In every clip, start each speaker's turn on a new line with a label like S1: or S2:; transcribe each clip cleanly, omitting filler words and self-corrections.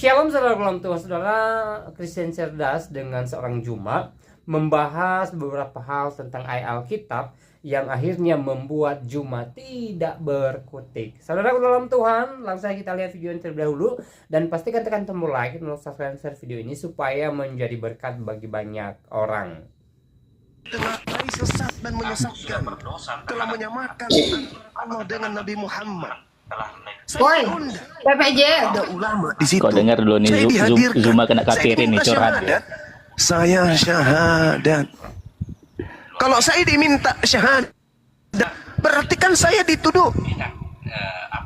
S1: Shalom saudara Kristen cerdas dengan seorang Juma membahas beberapa hal tentang ayat Alkitab yang akhirnya membuat Juma tidak berkutik. Saudara dalam Tuhan, langsung saja kita lihat video yang terlebih dahulu dan pastikan tekan tombol like dan subscribe share video ini supaya menjadi berkat bagi banyak orang.
S2: Telah sesat dan menyesatkan, telah menyamakan Allah dengan Nabi Muhammad.
S3: Woi, PPJ.
S2: Ada ulama di situ.
S4: Kau dengar dulu nih,
S2: Saya dihadirkan.
S4: Zuma kena kafirin nih, curhat.
S2: Saya syahadat. Kalau saya diminta syahadat, berarti kan saya dituduh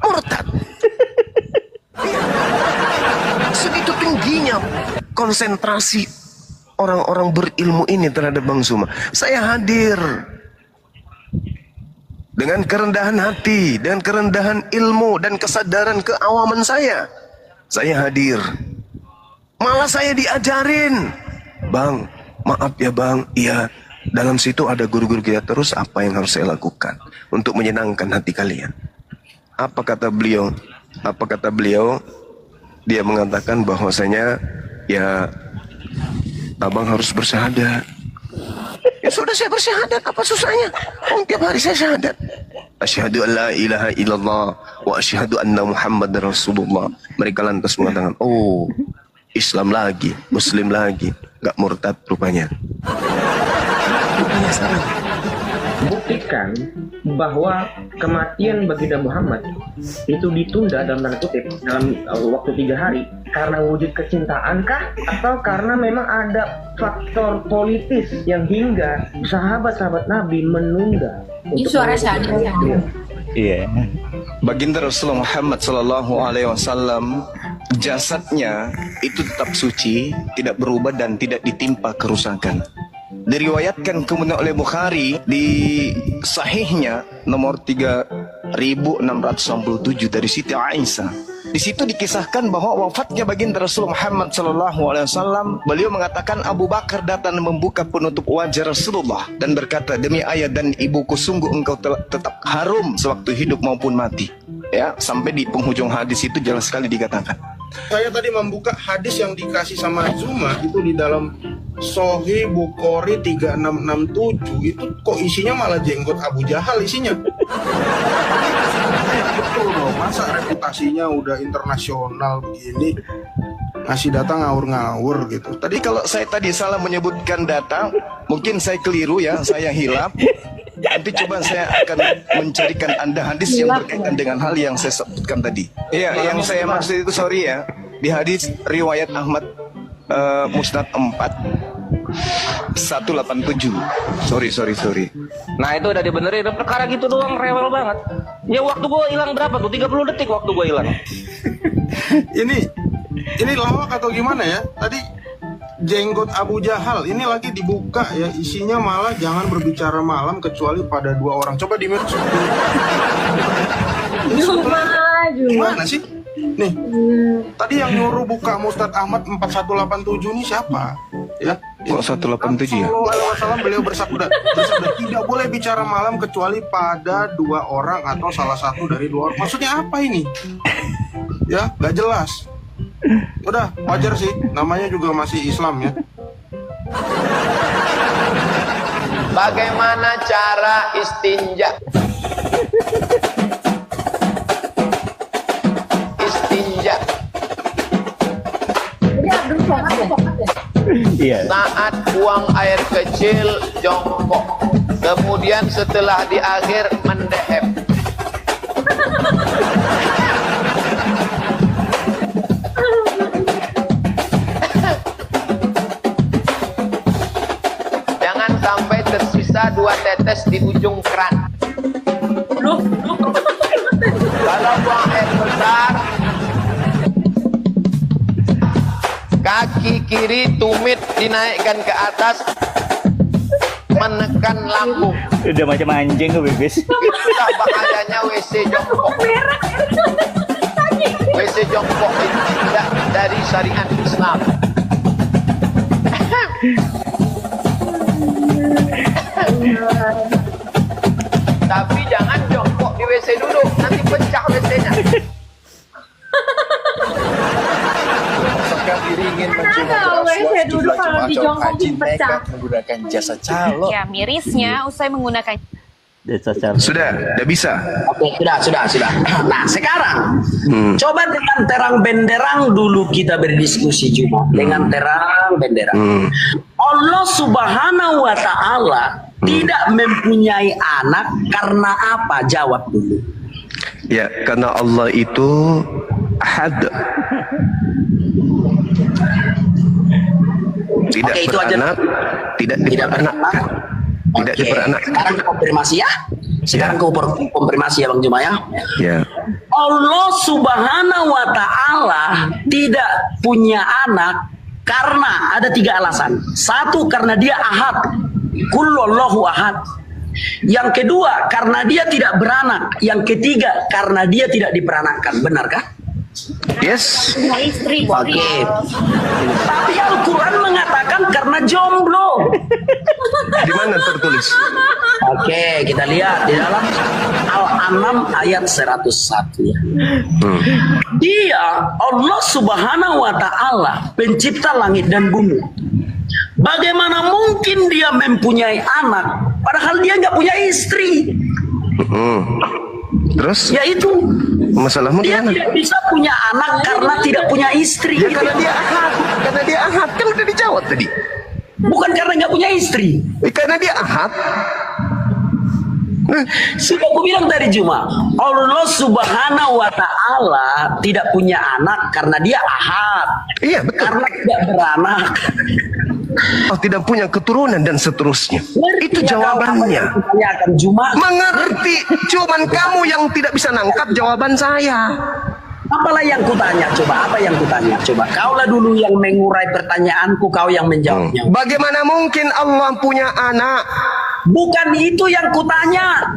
S2: murtad. Segitu tingginya konsentrasi orang-orang berilmu ini terhadap Bang Zuma. Saya hadir dengan kerendahan hati, dengan kerendahan ilmu dan kesadaran keawaman saya. Saya hadir. Malah saya diajarin. Bang, maaf ya bang, iya. Dalam situ ada guru-guru kita, terus apa yang harus saya lakukan untuk menyenangkan hati kalian? Apa kata beliau? Apa kata beliau? Dia mengatakan bahwasanya ya abang harus bersyahadat. Ya sudah, saya bersyahadat, apa susahnya? Oh, tiap hari saya syahadat. Asyhadu an la ilaha illallah wa asyhadu anna Muhammadar Rasulullah. Mereka lantas mengatakan, oh, Islam lagi, Muslim lagi, gak murtad rupanya.
S5: Buktikan bahwa kematian baginda Muhammad itu ditunda dalam tanda kutip dalam waktu 3 hari karena wujud kecintaan kah, atau karena memang ada faktor politis yang hingga sahabat-sahabat Nabi menunda.
S3: Ini suara sadar.
S4: Iya.
S2: Baginda Rasulullah Muhammad Sallallahu Alaihi Wasallam, jasadnya itu tetap suci, tidak berubah dan tidak ditimpa kerusakan. Diriwayatkan kemudian oleh Bukhari di sahihnya nomor 3697 dari Siti Aisyah. Di situ dikisahkan bahwa wafatnya baginda Rasul Muhammad Sallallahu Alaihi Wasallam, beliau mengatakan Abu Bakar datang membuka penutup wajah Rasulullah dan berkata, demi ayah dan ibuku, sungguh engkau tetap harum sewaktu hidup maupun mati. Ya, sampai di penghujung hadis itu jelas sekali dikatakan.
S6: Saya tadi membuka hadis yang dikasih sama Zuma itu di dalam Sahih Bukhari 3667, itu kok isinya malah jenggot Abu Jahal isinya. Betul loh, masa reputasinya udah internasional begini ngasih data ngawur-ngawur gitu.
S2: Tadi kalau saya tadi salah menyebutkan data, mungkin saya keliru ya, saya hilaf. Nanti coba saya akan mencarikan Anda hadis yang berkaitan dengan hal yang saya sebutkan tadi. Iya, yang saya maksud itu, sorry ya, di hadis riwayat Ahmad Musnad 4187. Sorry.
S5: Nah itu udah dibenerin, perkara gitu doang rewel banget. Ya waktu gue hilang berapa tuh? 30 detik waktu gue hilang.
S6: Ini lawak atau gimana ya? Tadi jenggot Abu Jahal ini lagi dibuka ya, isinya malah jangan berbicara malam kecuali pada 2 orang. Coba di mute. Gimana sih? Nih, tadi yang nyuruh buka Mustad Ahmad 4187 ini siapa? Ya,
S2: kok 187 ya?
S6: Wasallam beliau bersabda, tidak boleh bicara malam kecuali pada 2 orang atau salah satu dari 2 orang. Maksudnya apa ini? Ya, gak jelas. Udah, wajar sih, namanya juga masih Islam ya.
S7: Bagaimana cara istinja?
S4: Iya.
S7: Saat buang air kecil jongkok, kemudian setelah di akhir mendehep. Jangan sampai tersisa 2 tetes di ujung keran. Kalau buang air besar, kaki kiri tumit dinaikkan ke atas, menekan lambung.
S4: Udah macam anjing ke bebes.
S7: Itulah bahayanya WC jongkok. WC jongkok itu tidak dari syariat Islam. Tapi jangan jongkok di WC dulu, nanti pecah WC-nya.
S8: diri ingin
S3: Kenapa
S8: mencuri
S3: WC duduk
S8: sejumlah
S3: kalau
S8: jemaah
S3: di
S8: calon
S3: jongkok
S8: haji
S3: pecah?
S8: nekat menggunakan jasa calo.
S9: Ya, mirisnya usai menggunakan
S2: Sudah bisa.
S10: Oke, sudah. Nah, sekarang coba dengan terang benderang dulu kita berdiskusi juga. Dengan terang benderang. Allah Subhanahu wa taala tidak mempunyai anak karena apa? Jawab dulu.
S2: Ya, karena Allah itu ahad. Tidak
S10: Oke, itu aja.
S2: beranak, tidak diperanakkan. Tidak
S10: Oke,
S2: diperanakkan.
S10: sekarang konfirmasi ya. Sekarang konfirmasi ya Bang Juma ya.
S2: Ya.
S10: Allah Subhanahu wa taala tidak punya anak karena ada 3 alasan. Satu, karena dia ahad. Kullallahu ahad. Yang kedua, karena dia tidak beranak. Yang ketiga, karena dia tidak diperanakkan. Benarkah?
S2: Yes.
S3: Punya istri,
S10: Oke. Tapi Al-Quran mengatakan karena jomblo.
S2: Di mana tertulis?
S10: Oke, kita lihat di dalam Al-An'am ayat 101 ya. Dia Allah Subhanahu wa taala pencipta langit dan bumi. Bagaimana mungkin dia mempunyai anak padahal dia nggak punya istri?
S2: Terus?
S10: Yaitu
S2: Masalahmu
S10: dia
S2: gimana?
S10: tidak bisa punya anak karena tidak punya istri.
S2: Ya karena dia ahad. Karena dia ahad. Kan udah dijawab tadi.
S10: Bukan karena nggak punya istri.
S2: Karena dia ahad.
S10: Sudah aku bilang tadi Juma, Allah Subhanahu wa taala tidak punya anak karena dia ahad.
S2: Iya, betul.
S10: Karena tidak beranak.
S2: Oh, tidak punya keturunan dan seterusnya. Itu jawabannya.
S10: Tanyakan Juma.
S2: Mengerti. Cuman kamu yang tidak bisa nangkap jawaban saya.
S10: Apalah yang kutanya coba? Apa yang kutanya coba? Kaulah dulu yang mengurai pertanyaanku, kau yang menjawabnya.
S2: Bagaimana mungkin Allah punya anak?
S10: Bukan itu yang kutanya.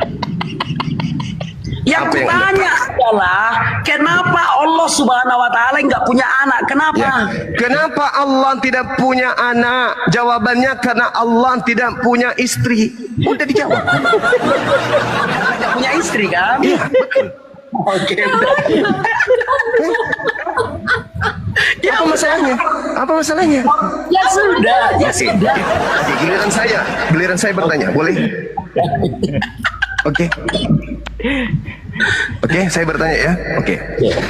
S10: Yang
S2: Apa yang
S10: kutanya adalah kenapa Allah Subhanahu wa taala nggak punya anak? Kenapa?
S2: Ya. Kenapa Allah tidak punya anak? Jawabannya karena Allah tidak punya istri. Udah dijawab.
S10: Tidak punya istri kan?
S2: Iya, betul.
S10: Oke.
S2: Apa masalahnya? Apa masalahnya?
S10: Ya sudah, ya sudah.
S2: Oke, giliran saya bertanya, boleh? Oke. Oke, saya bertanya ya. Oke.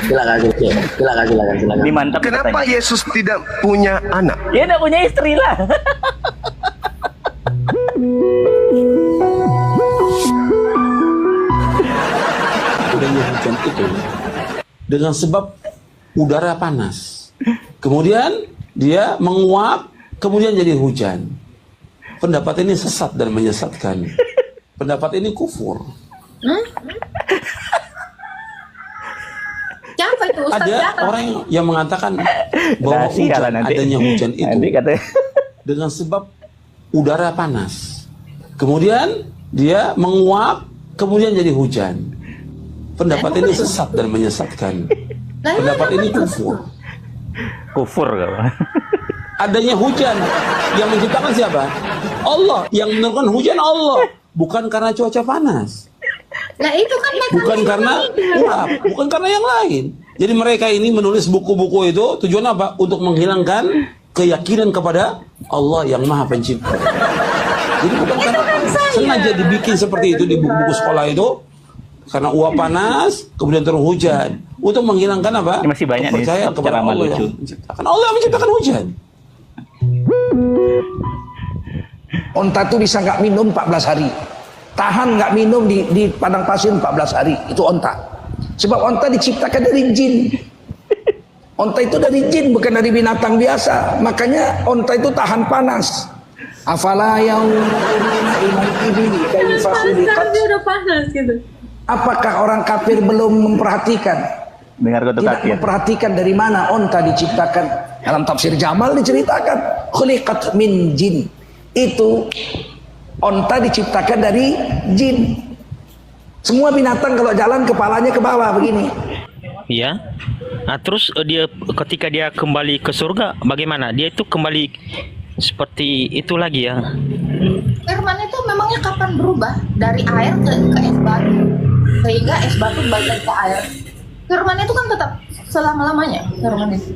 S10: Silakan.
S4: Ini mantap.
S2: Kenapa Yesus tidak punya anak?
S4: Dia tidak punya istri lah.
S11: Adanya hujan itu dengan sebab udara panas. Kemudian dia menguap, kemudian jadi hujan. Pendapat ini sesat dan menyesatkan. Pendapat ini kufur.
S3: Siapa itu Ustaz?
S11: Ada
S3: Siapa?
S11: orang yang mengatakan bahwa adanya hujan itu dengan sebab udara panas. Kemudian dia menguap, kemudian jadi hujan. Pendapat ini sesat dan menyesatkan. Pendapat ini kufur.
S4: Kufur kalau.
S11: Adanya hujan yang menciptakan siapa? Allah. Yang menurunkan hujan Allah. Bukan karena cuaca panas.
S3: Nah itu kan
S11: Bukan karena uap. Bukan karena yang lain. Jadi mereka ini menulis buku-buku itu tujuan apa? Untuk menghilangkan keyakinan kepada Allah yang Maha Pencipta. Jadi bukan karena sengaja dibikin seperti itu di buku-buku sekolah itu. Karena uap panas, kemudian turun hujan. Untuk menghilangkan apa?
S4: Ini masih banyak nih
S11: kepercayaan kepada
S4: ceramah
S11: Allah
S4: lucu.
S11: yang menciptakan. Allah yang menciptakan hujan.
S12: Onta itu bisa nggak minum 14 hari. Tahan nggak minum di padang pasir 14 hari. Itu onta. Sebab onta diciptakan dari jin. Onta itu dari jin, bukan dari binatang biasa. Makanya onta itu tahan panas. Afala yanzuruna ilal ibili kaifa khuliqat.
S3: dia udah panas gitu.
S12: Apakah orang kafir belum memperhatikan?
S4: Dengar kutu
S12: Tidak
S4: kafir.
S12: memperhatikan dari mana onta diciptakan. Dalam tafsir Jamal diceritakan khuliqat min jin. Itu onta diciptakan dari jin. Semua binatang kalau jalan kepalanya ke bawah begini.
S13: Iya. Nah, terus dia ketika dia kembali ke surga bagaimana? Dia itu kembali seperti itu lagi ya.
S3: Firman itu memangnya kapan berubah dari air ke es batu sehingga es batu balik ke air? Firman itu kan tetap selama-lamanya firman itu.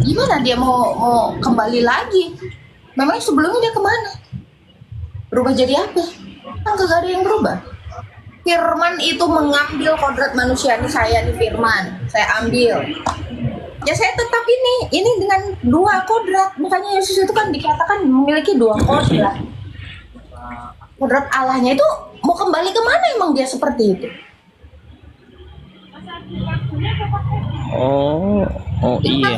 S3: Gimana dia mau kembali lagi? Memang sebelumnya dia kemana? Berubah jadi apa? Kan kagak ada yang berubah. Firman itu mengambil kodrat manusia. Ini saya nih Firman, saya ambil. Ya saya tetap ini dengan 2 kodrat. Makanya Yesus itu kan dikatakan memiliki 2 kodrat. Kodrat Allahnya itu mau kembali kemana emang dia seperti itu?
S13: Oh iya.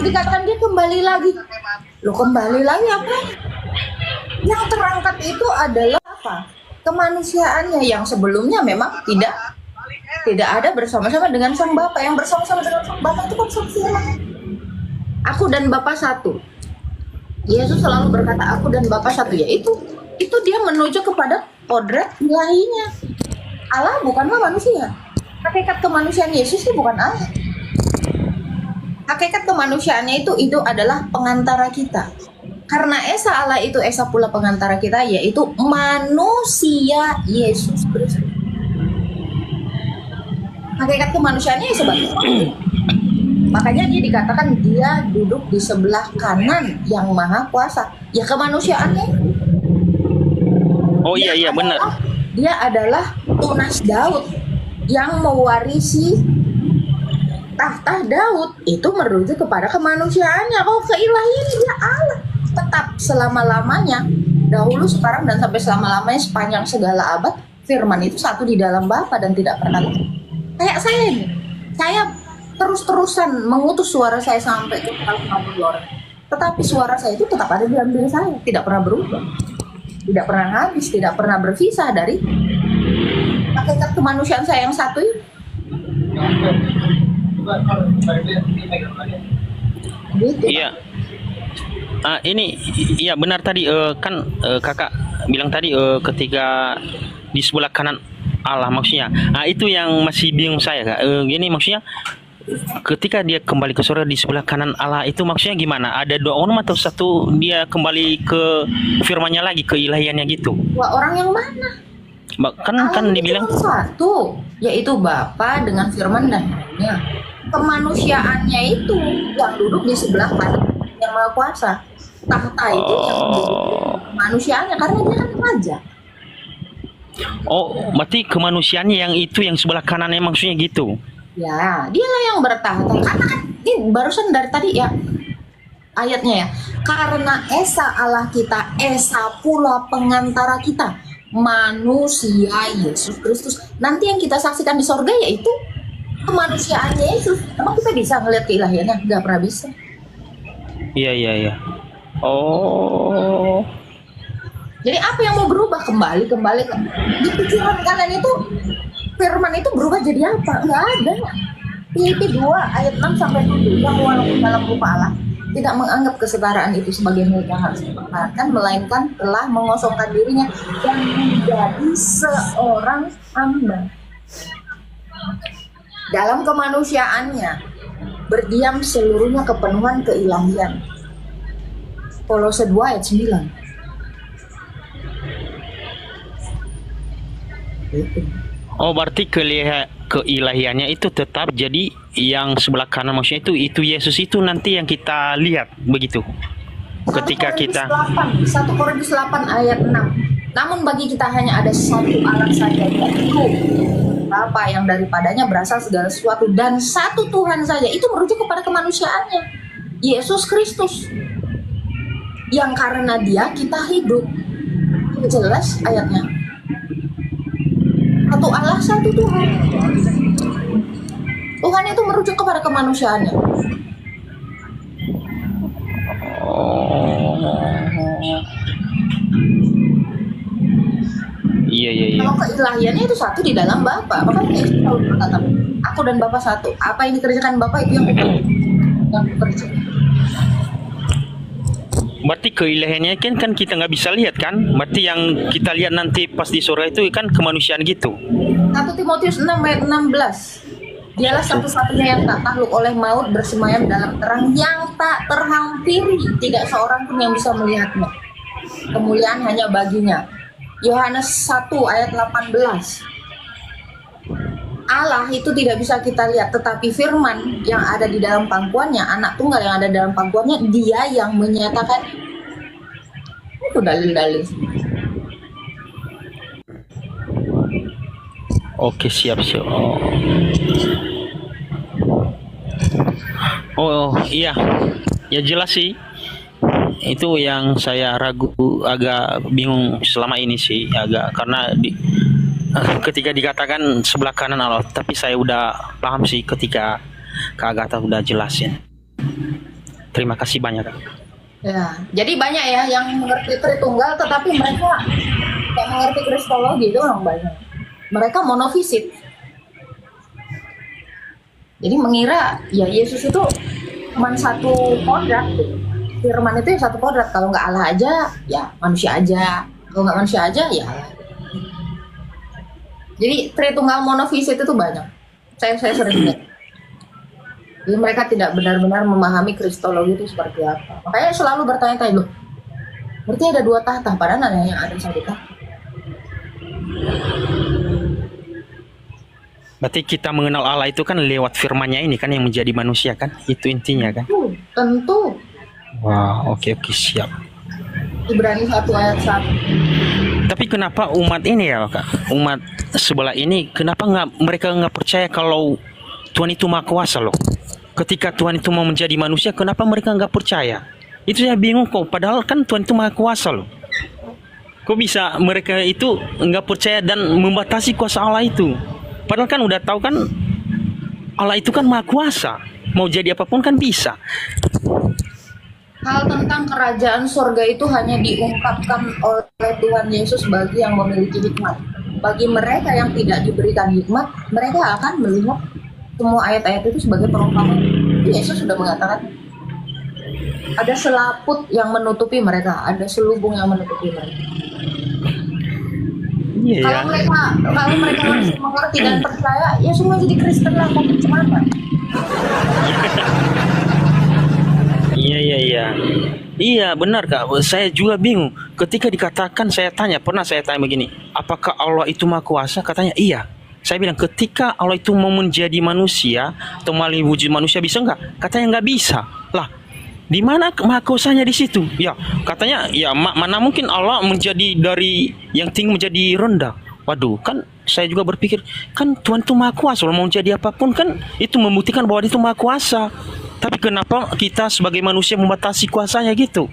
S3: Dikatakan dia kembali lagi. Lo kembali lagi apa? Yang terangkat itu adalah apa? Kemanusiaannya yang sebelumnya memang tidak ada bersama-sama dengan Sang Bapa. Yang bersama-sama dengan Sang Bapa itu kan sama. Aku dan Bapa satu. Yesus selalu berkata aku dan Bapa satu, yaitu itu dia menuju kepada kodrat ilahinya. Allah bukanlah manusia. Hakikat kemanusiaan Yesus itu bukan Allah. Hakikat kemanusiaannya itu adalah pengantara kita. Karena Esa Allah itu Esa pula pengantara kita, yaitu manusia Yesus Kristus. Hakikat kemanusiaannya sebagai Allah. Makanya dia dikatakan dia duduk di sebelah kanan yang maha kuasa. Ya kemanusiaannya.
S13: Oh iya benar.
S3: Dia adalah tunas Daud yang mewarisi tahta Daud. Itu merujuk kepada kemanusiaannya. Kalau keilahian dia Allah tetap selama-lamanya, dahulu, sekarang, dan sampai selama-lamanya sepanjang segala abad. Firman itu satu di dalam Bapa dan tidak pernah kayak saya ini. Saya terus-terusan mengutus suara saya sampai ke 50 orang. Tetapi suara saya itu tetap ada di dalam diri saya, tidak pernah berubah. Tidak pernah habis, tidak pernah berpisah dari hakikat kemanusiaan saya yang satu ini. Gitu.
S13: Iya. Ini iya benar tadi kan kakak bilang tadi ketika di sebelah kanan Allah maksudnya. Itu yang masih bingung saya kak. Gini maksudnya ketika dia kembali ke surga di sebelah kanan Allah itu maksudnya gimana? Ada 2 orang atau satu dia kembali ke firman-Nya lagi, ke ilahiannya gitu?
S3: Wah, orang yang mana?
S13: Kan dibilang
S3: satu, yaitu Bapa dengan firman dan Rohnya. Kemanusiaannya itu yang duduk di sebelah kanan yang maha kuasa. Tahta itu yang menjadi kemanusiaannya karena dia kan raja.
S13: Oh, berarti kemanusiaannya yang itu yang sebelah kanannya maksudnya gitu?
S3: Ya, dialah yang bertahta. Karena kan ini barusan dari tadi ya ayatnya ya. Karena Esa Allah kita, Esa pula pengantara kita, manusia Yesus Kristus. Nanti yang kita saksikan di sorga yaitu kemanusiaannya Yesus. Emang kita bisa ngelihat keilahiannya? Gak pernah bisa.
S13: Iya. Oh.
S3: Jadi apa yang mau berubah? Kembali di pikiran kalian itu firman itu berubah jadi apa? Enggak ada. Filipi 2 ayat 6 sampai 7 yang walaupun dalam rupa Allah tidak menganggap kesetaraan itu sebagai milik yang harus dipertahankan, melainkan telah mengosongkan dirinya dan menjadi seorang hamba. Dalam kemanusiaannya berdiam seluruhnya kepenuhan keilahian. Kolose 2 ayat 9.
S13: Oh berarti keilahiannya itu tetap jadi yang sebelah kanan maksudnya itu Yesus itu nanti yang kita lihat begitu ketika kita
S3: 1 Korintus 8 ayat 6. Namun bagi kita hanya ada satu Allah saja, yaitu Bapa yang daripadanya berasal segala sesuatu, dan satu Tuhan saja. Itu merujuk kepada kemanusiaannya, Yesus Kristus, yang karena Dia kita hidup. Jelas ayatnya. Satu Allah, satu Tuhan. Tuhan itu merujuk kepada kemanusiaannya.
S13: Iya.
S3: Kalau keilahiannya itu satu di dalam Bapa. Makanya Yesus selalu berkata, aku dan Bapa satu. Apa yang dikerjakan Bapa itu yang dikerjakan.
S13: Berarti keilahiannya kan kita nggak bisa lihat kan? Berarti yang kita lihat nanti pas di surga itu kan kemanusiaan gitu.
S3: 1 Timotius 6 ayat 16. Dialah satu-satunya yang tak takluk oleh maut, bersemayam dalam terang yang tak terhampiri. Tidak seorang pun yang bisa melihatnya. Kemuliaan hanya baginya. Yohanes 1 ayat 18. Allah itu tidak bisa kita lihat, tetapi firman yang ada di dalam pangkuannya, anak tunggal yang ada dalam pangkuannya, dia yang menyatakan. Itu dalil-dalil.
S13: Oke, siap. Oh iya, ya jelas sih. Itu yang saya ragu, agak bingung selama ini sih, agak karena ketika dikatakan sebelah kanan Allah, tapi saya udah paham sih ketika Kak Agatha udah jelasin. Terima kasih banyak, Kak.
S3: Ya, jadi banyak ya yang mengerti Tritunggal, tetapi mereka tidak mengerti Kristologi, itu orang banyak. Mereka monofisik. Jadi mengira ya Yesus itu cuma satu kodrat. Firman itu satu kodrat. Kalau nggak Allah aja, ya manusia aja. Kalau nggak manusia aja, ya Allah. Jadi Tritunggal monofisit itu banyak. Saya sering lihat. Jadi mereka tidak benar-benar memahami Kristologi itu seperti apa. Makanya selalu bertanya-tanya, loh, berarti ada 2 tahta, padahal yang ada 1 tahta.
S13: Berarti kita mengenal Allah itu kan lewat firman-Nya ini kan yang menjadi manusia kan? Itu intinya kan?
S3: Tentu.
S13: Wah, oke, siap.
S3: Ibrani 1 ayat 1.
S13: Tapi kenapa umat ini ya, Kak? Umat sebelah ini, kenapa mereka nggak percaya kalau Tuhan itu Maha Kuasa loh? Ketika Tuhan itu mau menjadi manusia, kenapa mereka nggak percaya? Itu saya bingung kok. Padahal kan Tuhan itu Maha Kuasa loh. Kok bisa mereka itu nggak percaya dan membatasi kuasa Allah itu? Padahal kan udah tahu kan Allah itu kan Maha Kuasa. Mau jadi apapun kan bisa.
S3: Hal tentang kerajaan surga itu hanya diungkapkan oleh Tuhan Yesus bagi yang memiliki hikmat. Bagi mereka yang tidak diberikan hikmat, mereka akan melihat semua ayat-ayat itu sebagai perumpamaan. Yesus sudah mengatakan ada selaput yang menutupi mereka, ada selubung yang menutupi mereka. Kalau mereka masih mengerti dan percaya, ya semua jadi Kristen lah, mau gimana?
S13: Iya benar Kak. Saya juga bingung. Ketika dikatakan, pernah saya tanya begini, apakah Allah itu Maha Kuasa? Katanya iya. Saya bilang, ketika Allah itu mau menjadi manusia atau melalui wujud manusia bisa nggak? Katanya nggak bisa. Lah, di mana Maha Kuasanya di situ? Ya, katanya ya mana mungkin Allah menjadi dari yang tinggi menjadi rendah. Waduh, kan saya juga berpikir, kan Tuhan itu Maha Kuasa. Kalau mau jadi apapun kan itu membuktikan bahwa dia itu Maha Kuasa. Tapi kenapa kita sebagai manusia membatasi kuasanya gitu?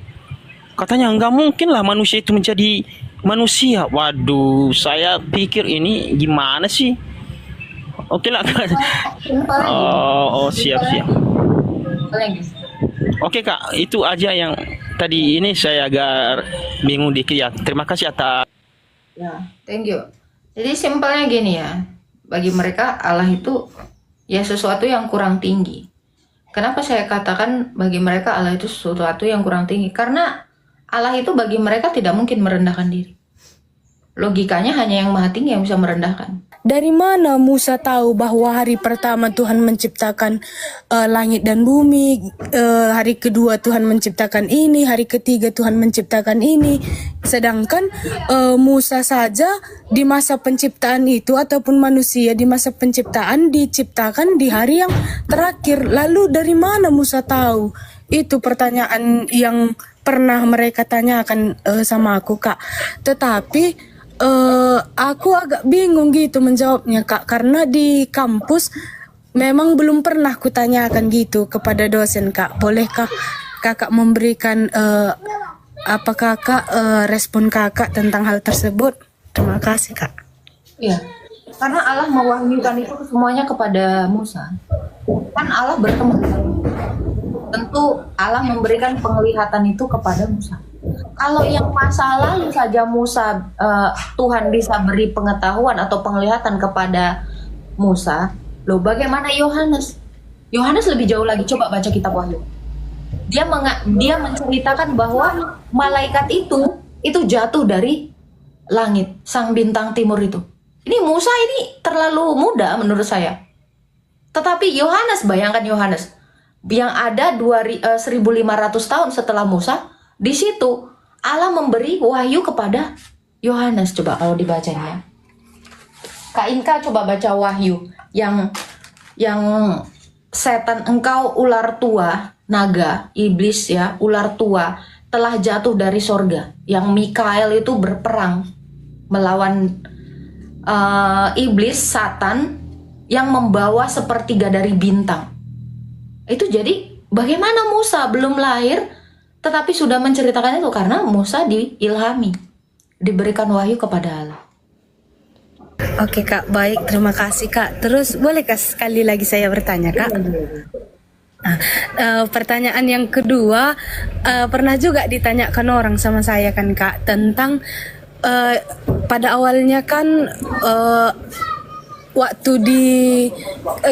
S13: Katanya nggak mungkin lah manusia itu menjadi manusia. Waduh, saya pikir ini gimana sih? Oke lah. Siap. Oke Kak, itu aja yang tadi ini saya agak bingung dikit ya. Terima kasih atas.
S3: Ya, thank you. Jadi simpelnya gini ya, bagi mereka Allah itu ya sesuatu yang kurang tinggi. Kenapa saya katakan bagi mereka Allah itu sesuatu yang kurang tinggi? Karena Allah itu bagi mereka tidak mungkin merendahkan diri. Logikanya hanya yang maha tinggi yang bisa merendahkan.
S14: Dari mana Musa tahu bahwa hari pertama Tuhan menciptakan langit dan bumi, hari kedua Tuhan menciptakan ini, hari ketiga Tuhan menciptakan ini. Sedangkan Musa saja di masa penciptaan itu ataupun manusia di masa penciptaan diciptakan di hari yang terakhir. Lalu dari mana Musa tahu? Itu pertanyaan yang pernah mereka tanyakan sama aku, Kak. Tetapi aku agak bingung gitu menjawabnya, Kak, karena di kampus memang belum pernah kutanyakan gitu kepada dosen, Kak. Bolehkah Kakak memberikan respon Kakak tentang hal tersebut? Terima kasih, Kak.
S3: Iya, karena Allah mewahyukan itu semuanya kepada Musa. Kan Allah bertemu. Tentu Allah memberikan penglihatan itu kepada Musa. Kalau yang masa lalu saja Musa, Tuhan bisa beri pengetahuan atau penglihatan kepada Musa, loh bagaimana Yohanes? Yohanes lebih jauh lagi, coba baca kitab Wahyu. Dia menceritakan bahwa malaikat itu jatuh dari langit, sang bintang timur itu. Ini Musa ini terlalu muda menurut saya. Tetapi Yohanes, bayangkan Yohanes yang ada 1500 tahun setelah Musa. Di situ Allah memberi wahyu kepada Yohanes. Coba kalau dibacanya, Kak Inka coba baca Wahyu yang setan engkau ular tua, naga, iblis ya, ular tua telah jatuh dari sorga. Yang Mikael itu berperang melawan iblis, Satan yang membawa sepertiga dari bintang. Itu jadi bagaimana Musa belum lahir tetapi sudah menceritakan itu, karena Musa diilhami, diberikan wahyu kepada Allah.
S14: Oke Kak, baik, terima kasih Kak. Terus bolehkah sekali lagi saya bertanya Kak? Pertanyaan yang kedua, pernah juga ditanyakan orang sama saya kan Kak, tentang pada awalnya kan waktu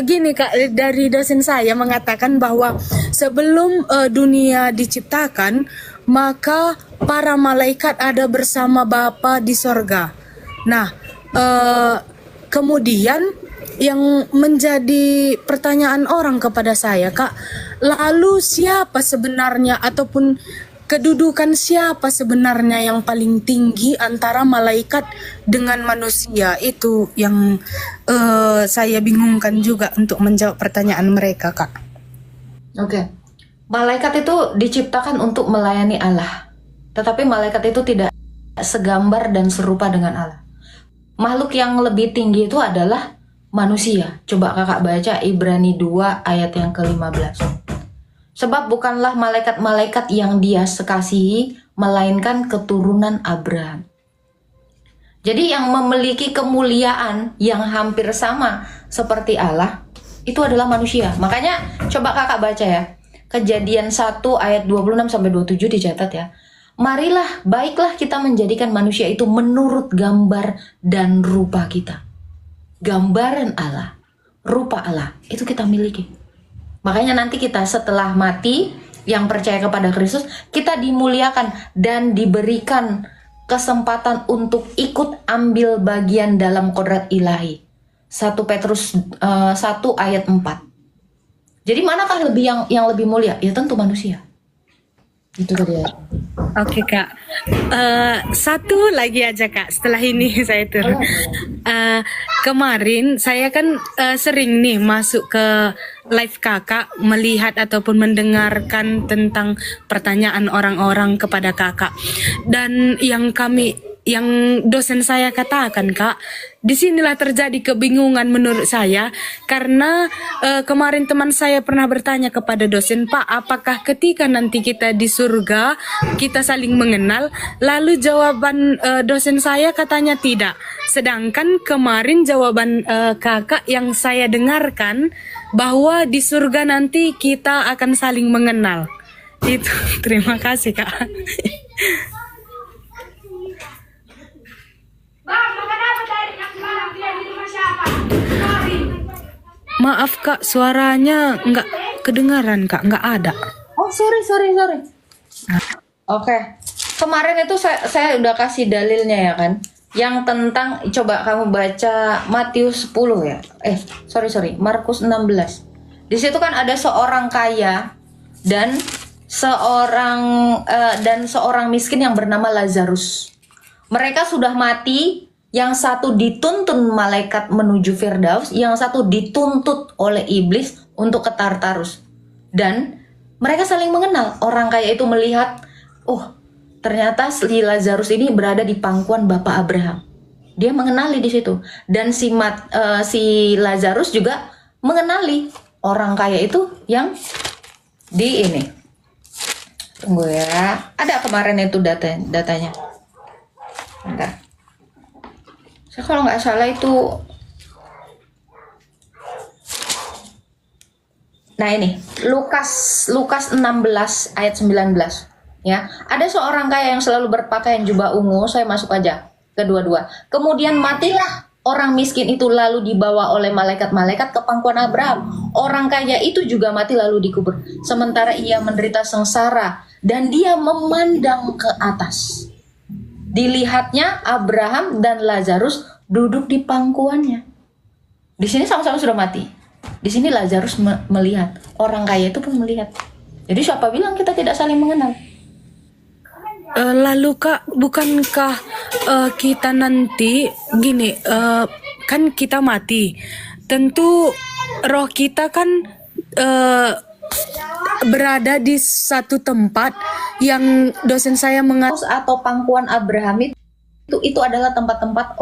S14: gini Kak, dari dosen saya mengatakan bahwa sebelum dunia diciptakan, maka para malaikat ada bersama Bapa di sorga. Nah, kemudian yang menjadi pertanyaan orang kepada saya Kak, lalu siapa sebenarnya ataupun kedudukan siapa sebenarnya yang paling tinggi antara malaikat dengan manusia? Itu yang saya bingungkan juga untuk menjawab pertanyaan mereka Kak.
S3: Oke. Malaikat itu diciptakan untuk melayani Allah. Tetapi malaikat itu tidak segambar dan serupa dengan Allah. Makhluk yang lebih tinggi itu adalah manusia. Coba kakak baca Ibrani 2 ayat yang ke-15. Sebab bukanlah malaikat-malaikat yang Dia sekasihi, melainkan keturunan Abraham. Jadi yang memiliki kemuliaan yang hampir sama seperti Allah, itu adalah manusia. Makanya coba kakak baca ya, Kejadian 1 ayat 26-27 dicatat ya. Marilah, baiklah kita menjadikan manusia itu menurut gambar dan rupa kita. Gambaran Allah, rupa Allah, itu kita miliki. Makanya nanti kita setelah mati, yang percaya kepada Kristus, kita dimuliakan dan diberikan kesempatan untuk ikut ambil bagian dalam kodrat ilahi. 1 Petrus 1 ayat 4. Jadi manakah yang lebih mulia? Ya tentu manusia. Itu tadi ya.
S14: Oke Kak, satu lagi aja Kak, setelah ini saya turun. Kemarin saya kan sering nih masuk ke live kakak, melihat ataupun mendengarkan tentang pertanyaan orang-orang kepada kakak. Dan yang dosen saya katakan Kak, disinilah terjadi kebingungan menurut saya, karena kemarin teman saya pernah bertanya kepada dosen, Pak, apakah ketika nanti kita di surga kita saling mengenal? Lalu jawaban dosen saya katanya tidak. Sedangkan kemarin jawaban kakak yang saya dengarkan bahwa di surga nanti kita akan saling mengenal. Itu, terima kasih Kak. Maaf Kak, suaranya nggak kedengaran Kak, nggak ada.
S3: Oh sorry. Oke. Kemarin itu saya udah kasih dalilnya ya kan, yang tentang, coba kamu baca Matius 10 ya. Markus 16. Di situ kan ada seorang kaya dan seorang miskin yang bernama Lazarus. Mereka sudah mati. Yang satu dituntun malaikat menuju Firdaus, yang satu dituntut oleh iblis untuk ke Tartarus. Dan mereka saling mengenal. Orang kaya itu melihat, oh ternyata si Lazarus ini berada di pangkuan Bapak Abraham. Dia mengenali di situ. Dan si Lazarus juga mengenali orang kaya itu yang di ini. Tunggu ya. Ada kemarin itu datanya. Bentar. Saya kalau nggak salah itu, nah ini Lukas 16 ayat 19 ya. Ada seorang kaya yang selalu berpakaian jubah ungu. Saya masuk aja kedua-dua. Kemudian matilah orang miskin itu, lalu dibawa oleh malaikat-malaikat ke pangkuan Abraham. Orang kaya itu juga mati lalu dikubur. Sementara ia menderita sengsara dan dia memandang ke atas. Dilihatnya Abraham dan Lazarus duduk di pangkuannya. Di sini sama-sama sudah mati. Di sini Lazarus melihat, orang kaya itu pun melihat. Jadi siapa bilang kita tidak saling mengenal?
S14: Lalu Kak, bukankah kita nanti gini, kan kita mati, tentu roh kita kan berada di satu tempat yang dosen saya mengatakan
S3: atau pangkuan Abraham itu adalah tempat-tempat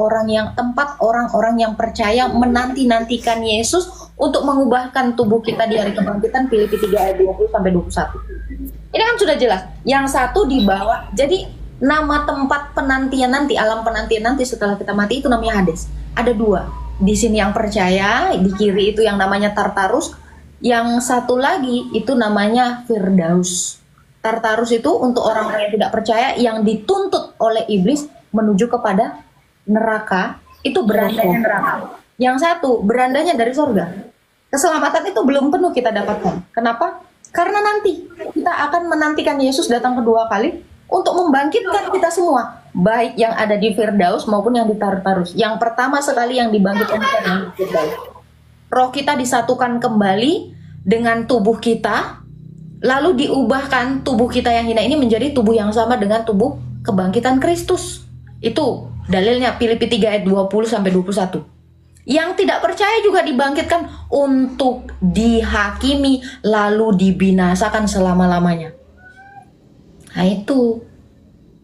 S3: orang-orang yang percaya menanti-nantikan Yesus untuk mengubahkan tubuh kita di hari kebangkitan. Filipi 3 ayat 20 sampai 21. Ini kan sudah jelas. Yang satu di bawah. Jadi nama tempat penantian nanti, alam penantian nanti setelah kita mati itu namanya Hades. Ada dua. Di sini yang percaya, di kiri itu yang namanya Tartarus. Yang satu lagi itu namanya Firdaus. Tartarus itu untuk orang-orang yang tidak percaya, yang dituntut oleh iblis menuju kepada neraka, itu berandanya neraka. Yang satu berandanya dari surga. Keselamatan itu belum penuh kita dapatkan. Kenapa? Karena nanti kita akan menantikan Yesus datang kedua kali untuk membangkitkan kita semua, baik yang ada di Firdaus maupun yang di Tartarus. Yang pertama sekali yang dibangkitkan adalah Firdaus. Roh kita disatukan kembali dengan tubuh kita, lalu diubahkan tubuh kita yang hina ini menjadi tubuh yang sama dengan tubuh kebangkitan Kristus. Itu dalilnya Filipi 3 ayat 20 sampai 21. Yang tidak percaya juga dibangkitkan untuk dihakimi lalu dibinasakan selama-lamanya. Nah itu.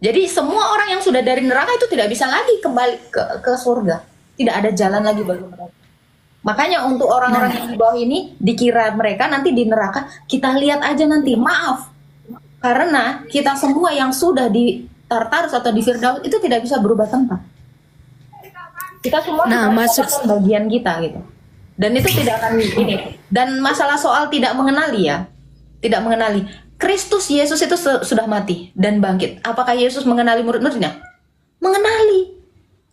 S3: Jadi semua orang yang sudah dari neraka itu tidak bisa lagi kembali ke surga. Tidak ada jalan lagi bagi mereka. Makanya untuk orang-orang yang di bawah ini dikira mereka nanti di neraka, kita lihat aja nanti, maaf. Karena kita semua yang sudah di Tartarus atau di Firdaus itu tidak bisa berubah tempat. Kita semua masuk bagian kita gitu. Dan itu tidak akan ini. Dan masalah soal tidak mengenali ya. Tidak mengenali. Kristus Yesus itu sudah mati dan bangkit. Apakah Yesus mengenali murid-muridnya? Mengenali.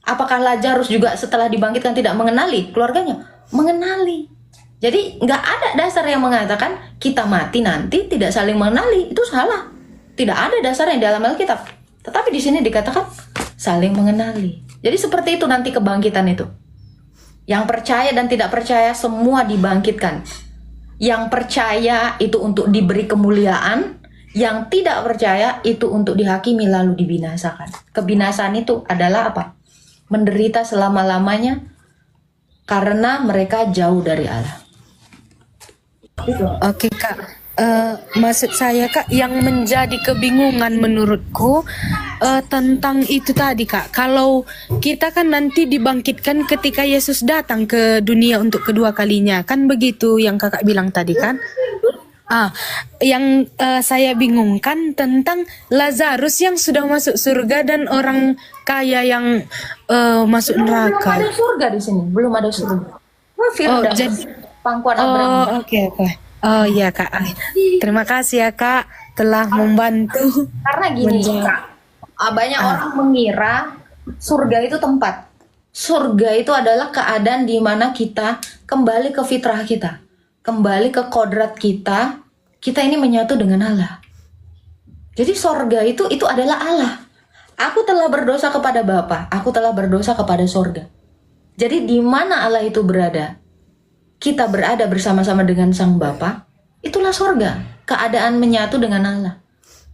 S3: Apakah Lazarus juga setelah dibangkitkan tidak mengenali keluarganya? Mengenali. Jadi nggak ada dasar yang mengatakan kita mati nanti tidak saling mengenali. Itu salah. Tidak ada dasarnya di dalam Alkitab. Tetapi di sini dikatakan saling mengenali. Jadi seperti itu nanti kebangkitan itu. Yang percaya dan tidak percaya semua dibangkitkan. Yang percaya itu untuk diberi kemuliaan, yang tidak percaya itu untuk dihakimi lalu dibinasakan. Kebinasaan itu adalah apa? Menderita selama-lamanya karena mereka jauh dari Allah.
S14: Oke Kak. Maksud saya Kak, yang menjadi kebingungan menurutku tentang itu tadi Kak. Kalau kita kan nanti dibangkitkan ketika Yesus datang ke dunia untuk kedua kalinya, kan begitu yang Kakak bilang tadi kan? Yang saya bingungkan tentang Lazarus yang sudah masuk surga dan orang kaya yang masuk neraka.
S3: Belum ada surga di sini, belum ada surga. Jadi pangkuan
S14: Oh
S3: Abraham.
S14: oke. Oh iya Kak, terima kasih ya Kak telah membantu.
S3: Karena gini Kak, banyak orang mengira surga itu tempat. Surga itu adalah keadaan di mana kita kembali ke fitrah kita, kembali ke kodrat kita. Kita ini menyatu dengan Allah. Jadi surga itu adalah Allah. Aku telah berdosa kepada Bapa, aku telah berdosa kepada surga. Jadi di mana Allah itu berada? Kita berada bersama-sama dengan Sang Bapa, itulah surga. Keadaan menyatu dengan Allah.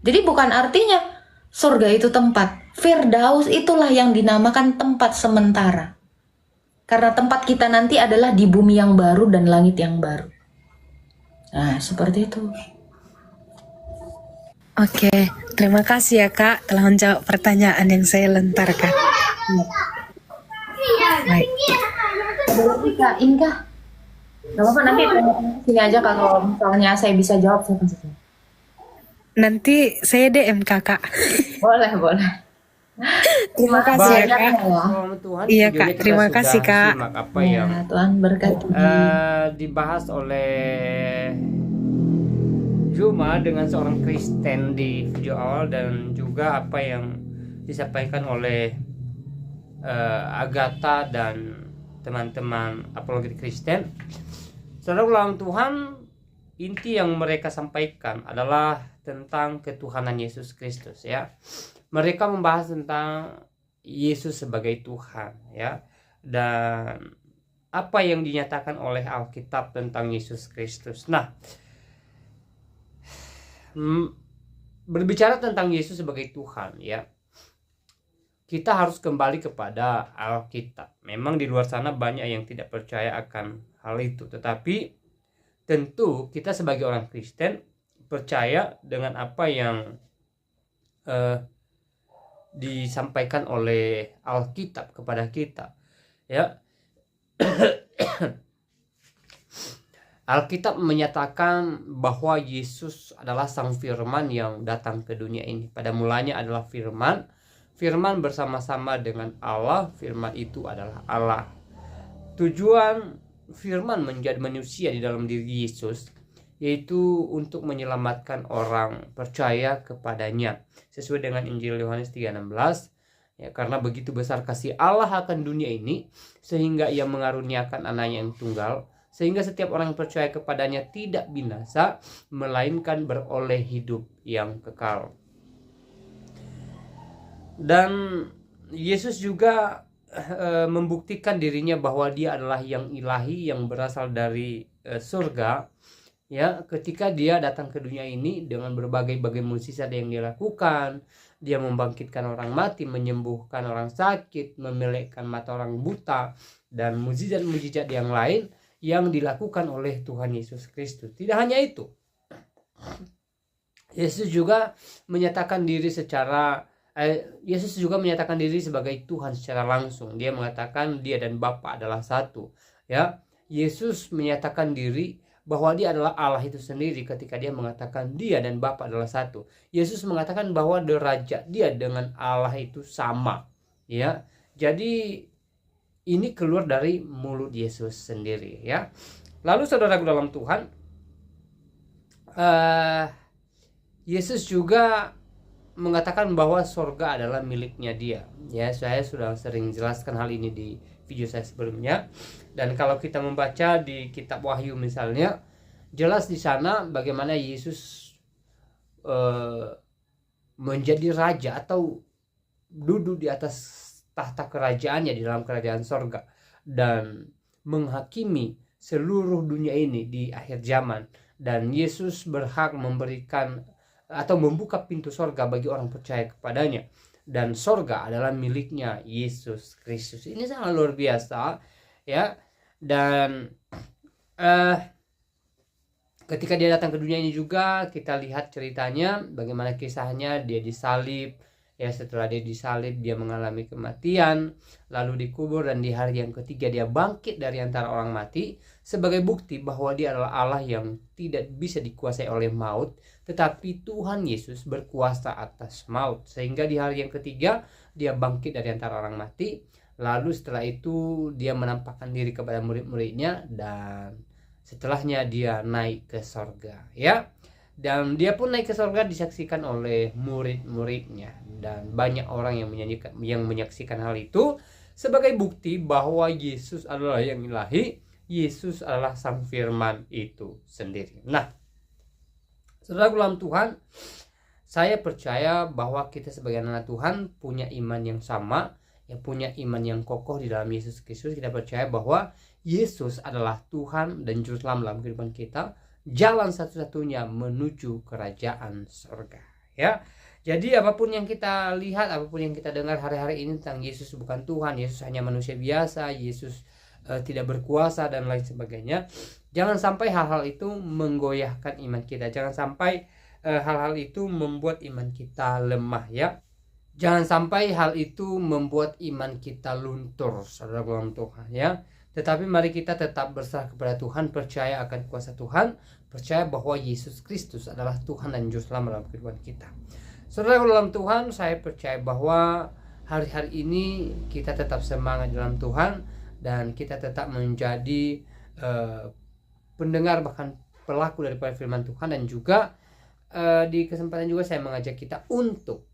S3: Jadi bukan artinya surga itu tempat. Firdaus itulah yang dinamakan tempat sementara. Karena tempat kita nanti adalah di bumi yang baru dan langit yang baru. Nah, seperti itu.
S14: Oke, terima kasih ya Kak telah menjawab pertanyaan yang saya lontarkan. Baik.
S3: Kak Inka. Gak apa-apa, nanti sini aja kalau misalnya saya bisa jawab, saya kasih.
S14: Nanti saya DM Kakak.
S3: Boleh.
S14: Terima kasih ya Kak. Iya Kak, terima kasih Kak.
S1: Apa yang
S3: Tuhan berkati.
S1: Dibahas oleh Juma dengan seorang Kristen di video awal, dan juga apa yang disampaikan oleh Agatha dan teman-teman apologetik Kristen. Saudara ulang Tuhan, inti yang mereka sampaikan adalah tentang ketuhanan Yesus Kristus ya. Mereka membahas tentang Yesus sebagai Tuhan ya, dan apa yang dinyatakan oleh Alkitab tentang Yesus Kristus. Nah, berbicara tentang Yesus sebagai Tuhan ya, kita harus kembali kepada Alkitab. Memang di luar sana banyak yang tidak percaya akan hal itu. Tetapi tentu kita sebagai orang Kristen percaya dengan apa yang disampaikan oleh Alkitab kepada kita, ya. Alkitab menyatakan bahwa Yesus adalah Sang Firman yang datang ke dunia ini. Pada mulanya adalah Firman. Firman bersama-sama dengan Allah. Firman itu adalah Allah. Tujuan Firman menjadi manusia di dalam diri Yesus yaitu untuk menyelamatkan orang percaya kepadanya. Sesuai dengan Injil Yohanes 3:16. Ya, karena begitu besar kasih Allah akan dunia ini sehingga Ia mengaruniakan anaknya yang tunggal, sehingga setiap orang yang percaya kepadanya tidak binasa, melainkan beroleh hidup yang kekal. Dan Yesus juga membuktikan dirinya bahwa Dia adalah yang ilahi, yang berasal dari surga. Ya, ketika Dia datang ke dunia ini dengan berbagai-bagai mukjizat yang Dia lakukan, Dia membangkitkan orang mati, menyembuhkan orang sakit, memelekkan mata orang buta, dan mukjizat-mukjizat yang lain yang dilakukan oleh Tuhan Yesus Kristus. Tidak hanya itu, Yesus juga menyatakan diri sebagai Tuhan secara langsung. Dia mengatakan Dia dan Bapa adalah satu. Ya, Yesus menyatakan diri bahwa Dia adalah Allah itu sendiri ketika Dia mengatakan Dia dan Bapa adalah satu. Yesus mengatakan bahwa derajat Dia dengan Allah itu sama. Ya, jadi ini keluar dari mulut Yesus sendiri, ya. Lalu saudaraku dalam Tuhan, Yesus juga mengatakan bahwa sorga adalah miliknya Dia. Ya, saya sudah sering jelaskan hal ini di video saya sebelumnya. Dan kalau kita membaca di kitab Wahyu misalnya, jelas di sana bagaimana Yesus menjadi raja atau duduk di atas tahta kerajaannya di dalam kerajaan sorga dan menghakimi seluruh dunia ini di akhir zaman. Dan Yesus berhak memberikan atau membuka pintu sorga bagi orang percaya kepadanya, dan sorga adalah miliknya Yesus Kristus. Ini sangat luar biasa, ya. Dan ketika Dia datang ke dunia ini juga kita lihat ceritanya bagaimana kisahnya. Dia disalib. Ya, setelah Dia disalib, Dia mengalami kematian, lalu dikubur, dan di hari yang ketiga Dia bangkit dari antara orang mati sebagai bukti bahwa Dia adalah Allah yang tidak bisa dikuasai oleh maut, tetapi Tuhan Yesus berkuasa atas maut. Sehingga di hari yang ketiga Dia bangkit dari antara orang mati, lalu setelah itu Dia menampakkan diri kepada murid-muridnya, dan setelahnya Dia naik ke sorga, ya. Dan Dia pun naik ke sorga disaksikan oleh murid-muridnya, dan banyak orang yang menyaksikan hal itu sebagai bukti bahwa Yesus adalah yang ilahi, Yesus adalah Sang Firman itu sendiri. Nah, saudara dalam Tuhan, saya percaya bahwa kita sebagai anak Tuhan punya iman yang sama, ya, punya iman yang kokoh di dalam Yesus Kristus. Kita percaya bahwa Yesus adalah Tuhan dan Juru Selamat dalam kehidupan kita, jalan satu-satunya menuju kerajaan surga, ya. Jadi apapun yang kita lihat, apapun yang kita dengar hari-hari ini tentang Yesus bukan Tuhan, Yesus hanya manusia biasa, Yesus tidak berkuasa dan lain sebagainya, jangan sampai hal-hal itu menggoyahkan iman kita. Jangan sampai hal-hal itu membuat iman kita lemah, ya. Jangan sampai hal itu membuat iman kita luntur, saudara dalam Tuhan, ya. Tetapi mari kita tetap berserah kepada Tuhan, percaya akan kuasa Tuhan, percaya bahwa Yesus Kristus adalah Tuhan dan Juru Selamat dalam kehidupan kita. Saudara dalam Tuhan, saya percaya bahwa hari-hari ini kita tetap semangat dalam Tuhan, dan kita tetap menjadi pendengar bahkan pelaku daripada firman Tuhan. Dan juga di kesempatan juga saya mengajak kita untuk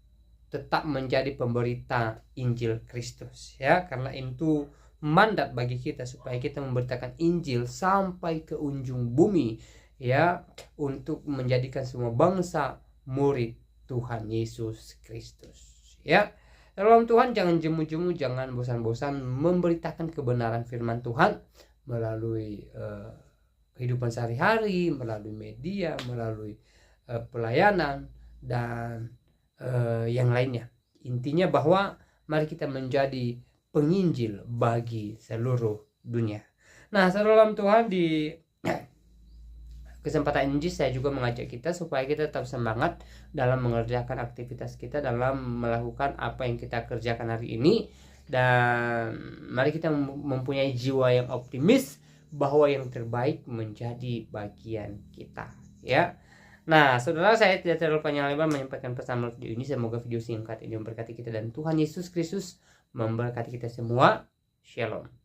S1: tetap menjadi pemberita Injil Kristus, ya, karena itu mandat bagi kita supaya kita memberitakan Injil sampai ke ujung bumi, ya, untuk menjadikan semua bangsa murid Tuhan Yesus Kristus, ya. Dalam Tuhan, jangan jemu-jemu, jangan bosan-bosan memberitakan kebenaran firman Tuhan melalui kehidupan sehari-hari, melalui media, melalui pelayanan dan yang lainnya. Intinya bahwa mari kita menjadi penginjil bagi seluruh dunia. Nah, saudara dalam Tuhan, di kesempatan ini saya juga mengajak kita supaya kita tetap semangat dalam mengerjakan aktivitas kita, dalam melakukan apa yang kita kerjakan hari ini, dan mari kita mempunyai jiwa yang optimis bahwa yang terbaik menjadi bagian kita, ya. Nah, saudara, saya tidak terlalu panjang lebar menyampaikan pesan melalui video ini. Semoga video singkat ini memberkati kita dan Tuhan Yesus Kristus memberkati kita semua. Shalom.